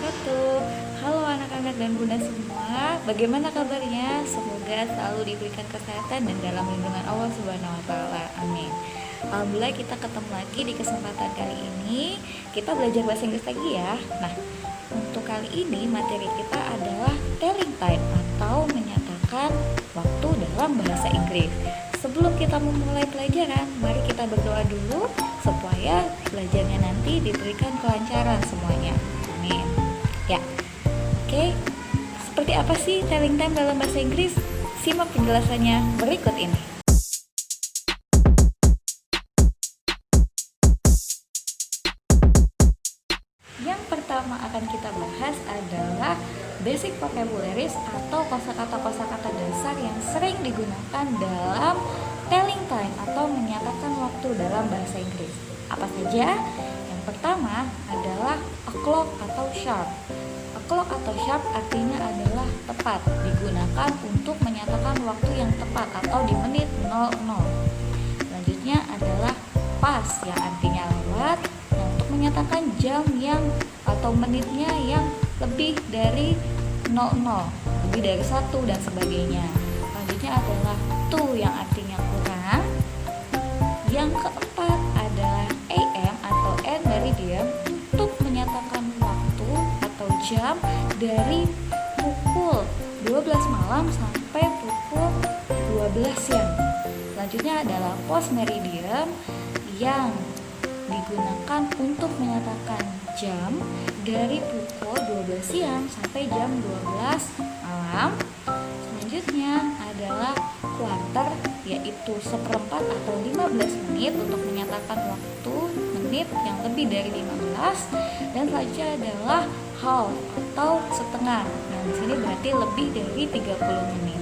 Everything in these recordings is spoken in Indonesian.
wabarakatuh. Halo anak-anak dan bunda semua, bagaimana kabarnya? Semoga selalu diberikan kesehatan dan dalam lindungan Allah Subhanahu wa taala. Amin. Alhamdulillah kita ketemu lagi di kesempatan kali ini. Kita belajar bahasa Inggris lagi ya. Nah, untuk kali ini materi kita adalah telling time atau menyatakan waktu dalam bahasa Inggris. Sebelum kita memulai pelajaran, mari kita berdoa dulu supaya belajarnya nanti diberikan kelancaran semuanya. Amin. Ya, oke. Seperti apa sih telling time dalam bahasa Inggris? Simak penjelasannya berikut ini. Yang pertama akan kita bahas adalah basic vocabularies atau kosakata-kosakata dasar yang sering digunakan dalam telling time atau menyatakan waktu dalam bahasa Inggris. Apa saja? Yang pertama adalah o'clock atau sharp. O'clock atau sharp artinya adalah tepat, digunakan untuk menyatakan waktu yang tepat atau di menit 00. Selanjutnya adalah pas yang artinya lewat, untuk menyatakan jam yang atau menitnya yang lebih dari 00, lebih dari 1 dan sebagainya. Selanjutnya adalah to yang artinya kurang. Yang keempat adalah AM atau end meridian untuk menyatakan waktu atau jam dari pukul 12 malam sampai pukul 12 siang. Selanjutnya adalah post meridian yang digunakan untuk menyatakan jam dari pukul 12 siang sampai jam 12 malam. Selanjutnya adalah quarter, yaitu seperempat atau 15 menit untuk menyatakan waktu menit yang lebih dari 15. Dan selanjutnya adalah half atau setengah, yang di sini berarti lebih dari 30 menit.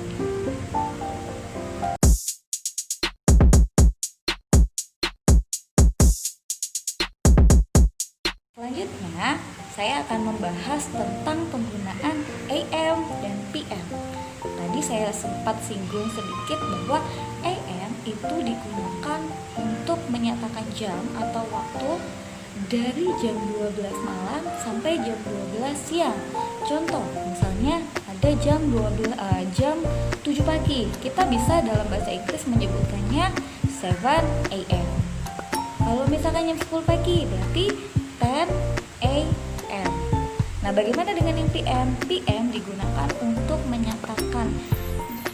Selanjutnya, saya akan membahas tentang penggunaan AM dan PM. Tadi saya sempat singgung sedikit bahwa AM itu digunakan untuk menyatakan jam atau waktu dari jam 12 malam sampai jam 12 siang. Contoh, misalnya ada jam 7 pagi. Kita bisa dalam bahasa Inggris menyebutkannya 7 AM. Kalau misalkan jam 10 pagi, berarti 10 AM. Nah, bagaimana dengan yang PM? PM digunakan untuk menyatakan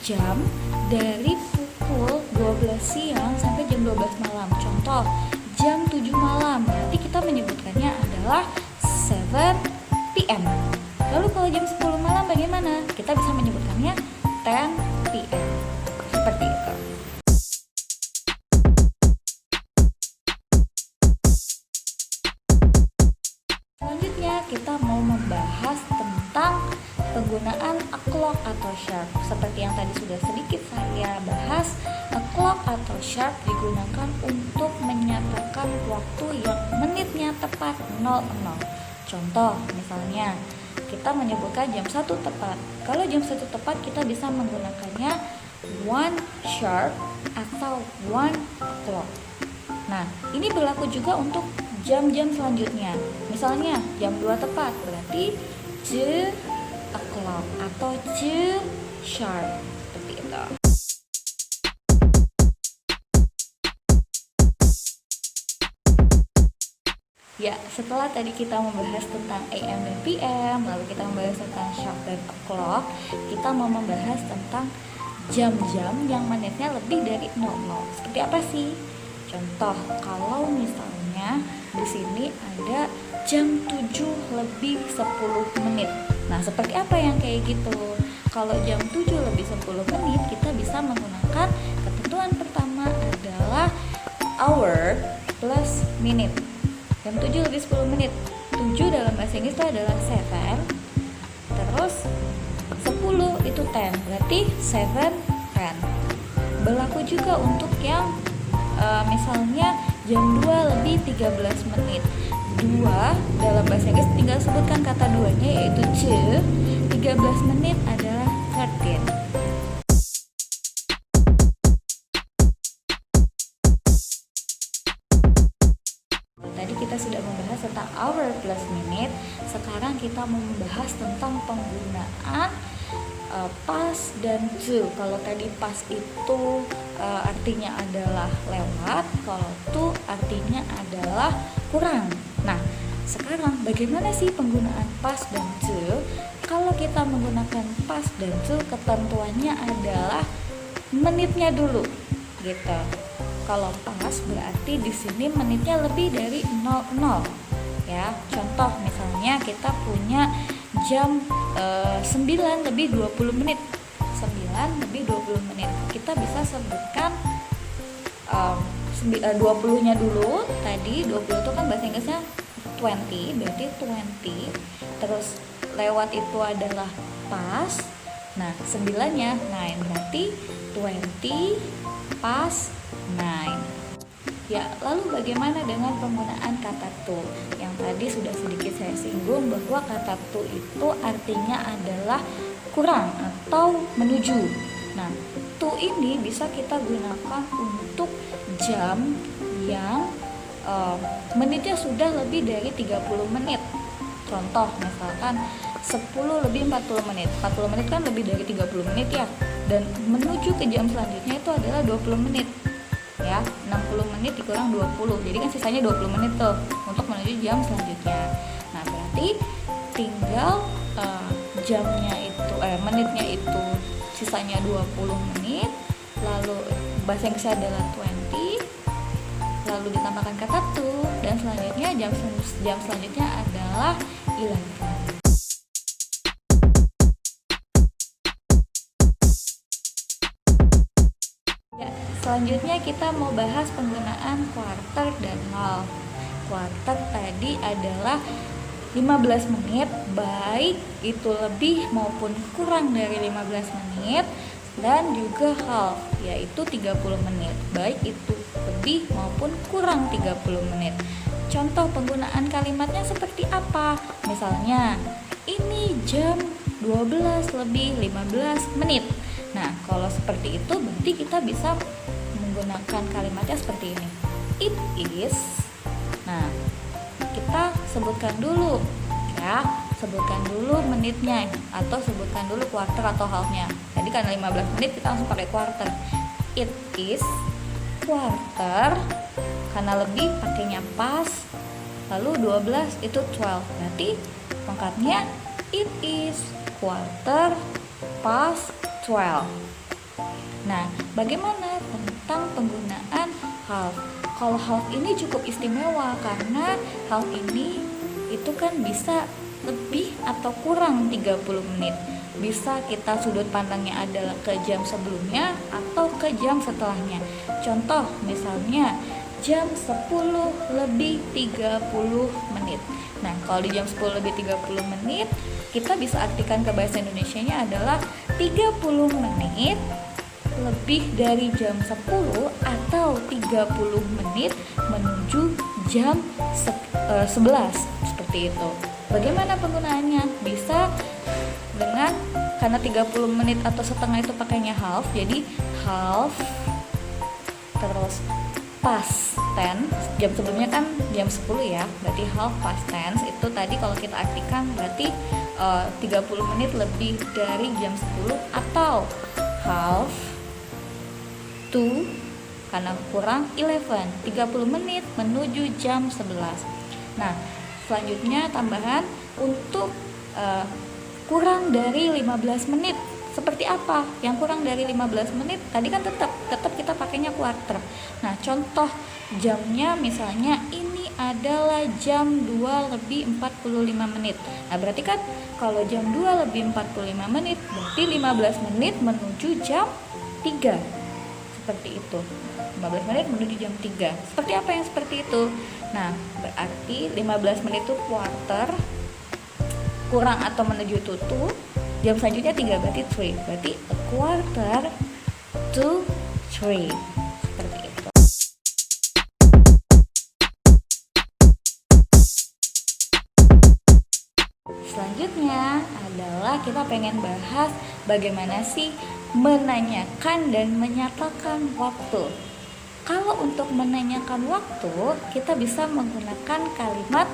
jam dari pukul 12 siang sampai jam 12 malam. Contoh, jam 7 malam. Berarti kita menyebutkannya adalah 7 PM. Lalu kalau jam 10 malam bagaimana? Kita bisa menyebutkannya 10 PM. Seperti itu. Kita mau membahas tentang penggunaan o'clock atau sharp. Seperti yang tadi sudah sedikit saya bahas, o'clock atau sharp digunakan untuk menyatakan waktu yang menitnya tepat 00. Contoh, misalnya kita menyebutkan jam 1 tepat. Kalau jam 1 tepat kita bisa menggunakannya 1 sharp atau 1 o'clock. Nah, ini berlaku juga untuk jam-jam selanjutnya. Misalnya jam 2 tepat, berarti 2 o'clock atau 2 sharp. Seperti itu. Ya, setelah tadi kita membahas tentang AM dan PM, lalu kita membahas tentang sharp dan o'clock, kita mau membahas tentang jam-jam yang menitnya lebih dari 00. Seperti apa sih? Contoh, kalau misalnya di sini ada jam 7 lebih 10 menit. Nah, seperti apa yang kayak gitu? Kalau jam 7 lebih 10 menit, kita bisa menggunakan ketentuan pertama adalah hour plus minute. Jam 7 lebih 10 menit. 7 dalam bahasa Inggris itu adalah 7. Terus 10 itu 10. Berarti 7 10. Berlaku juga untuk yang misalnya jam 2 lebih 13 menit. 2 dalam bahasa Inggris tinggal sebutkan kata duanya, yaitu 2. 13 menit adalah 13. Tadi kita sudah membahas tentang hour plus minute. Sekarang kita membahas tentang penggunaan past dan to. Kalau tadi past itu artinya adalah lewat, kalau to artinya adalah kurang. Nah, sekarang bagaimana sih penggunaan past dan to? Kalau kita menggunakan past dan to, ketentuannya adalah menitnya dulu, gitu. Kalau past berarti di sini menitnya lebih dari 00, ya. Contoh misalnya kita punya jam 9 lebih 20 menit. 9 lebih 20 menit. Kita bisa sebutkan 20-nya dulu. Tadi 20 itu kan bahasa Inggrisnya 20, berarti 20. Terus lewat itu adalah past. Nah, 9-nya 9, berarti 20 past 9. Ya, lalu bagaimana dengan penggunaan kata to? Yang tadi sudah sedikit saya singgung bahwa kata to itu artinya adalah kurang atau menuju. Nah, to ini bisa kita gunakan untuk jam yang menitnya sudah lebih dari 30 menit. Contoh misalkan 10 lebih 40 menit. 40 menit kan lebih dari 30 menit ya. Dan menuju ke jam selanjutnya itu adalah 20 menit. Ya, 60 menit dikurang 20. Jadi kan sisanya 20 menit tuh untuk menuju jam selanjutnya. Nah, berarti tinggal jamnya itu menitnya itu sisanya 20 menit. Lalu bahasa Inggrisnya adalah 20. Lalu ditambahkan kata to dan selanjutnya jam selanjutnya adalah 11. Selanjutnya kita mau bahas penggunaan quarter dan half. Quarter tadi adalah 15 menit, baik itu lebih maupun kurang dari 15 menit, dan juga half, yaitu 30 menit, baik itu lebih maupun kurang 30 menit. Contoh penggunaan kalimatnya seperti apa? Misalnya, ini jam 12 lebih 15 menit. Nah, kalau seperti itu berarti kita bisa menggunakan kalimatnya seperti ini. It is. Nah, kita sebutkan dulu ya, sebutkan dulu menitnya atau sebutkan dulu quarter atau halfnya. Jadi karena 15 menit kita langsung pakai quarter. It is quarter, karena lebih pakainya past. Lalu 12 itu 12. Berarti lengkapnya it is quarter past 12. Nah, bagaimana tentang penggunaan half? Kalau half ini cukup istimewa karena half ini itu kan bisa lebih atau kurang 30 menit. Bisa kita sudut pandangnya adalah ke jam sebelumnya atau ke jam setelahnya. Contoh misalnya jam 10 lebih 30 menit. Nah, kalau di jam 10 lebih 30 menit, kita bisa artikan ke bahasa Indonesianya adalah 30 menit lebih dari jam 10 atau 30 menit menuju jam 11, seperti itu. Bagaimana penggunaannya? Bisa dengan, karena 30 menit atau setengah itu pakainya half, jadi half terus past tense. Jam sebelumnya kan jam 10 ya, berarti half past tense itu tadi kalau kita artikan berarti 30 menit lebih dari jam 10 atau half to, karena kurang 11, 30 menit menuju jam 11. Nah, selanjutnya tambahan untuk kurang dari 15 menit. Seperti apa? Yang kurang dari 15 menit tadi kan tetap kita pakainya quarter. Nah, contoh jamnya misalnya ini adalah jam 2 lebih 45 menit. Nah, berarti kan kalau jam 2 lebih 45 menit berarti 15 menit menuju jam 3. Seperti itu. 15 menit menuju jam 3. Seperti apa yang seperti itu? Nah, berarti 15 menit itu quarter, kurang atau menuju to 2, jam selanjutnya 3 berarti 3. Berarti a quarter to 3. Seperti itu. Selanjutnya adalah kita pengen bahas bagaimana sih menanyakan dan menyatakan waktu. Kalau untuk menanyakan waktu, kita bisa menggunakan kalimat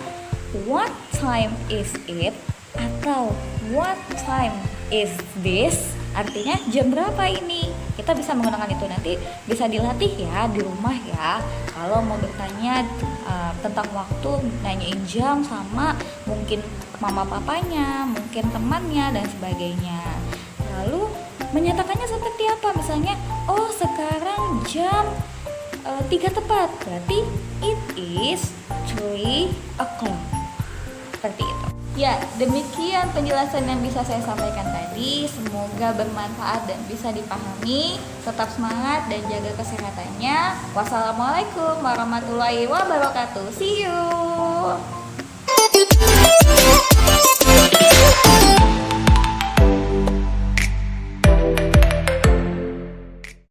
what time is it atau what time is this. Artinya jam berapa ini? Kita bisa menggunakan itu, nanti bisa dilatih ya di rumah ya. Kalau mau bertanya tentang waktu, nanyain jam sama mungkin mama papanya, mungkin temannya dan sebagainya. Lalu menyatakannya seperti apa? Misalnya, oh sekarang jam 3 tepat, berarti it is 3 o'clock. Seperti itu. Ya, demikian penjelasan yang bisa saya sampaikan tadi. Semoga bermanfaat dan bisa dipahami. Tetap semangat dan jaga kesehatannya. Wassalamualaikum warahmatullahi wabarakatuh. See you.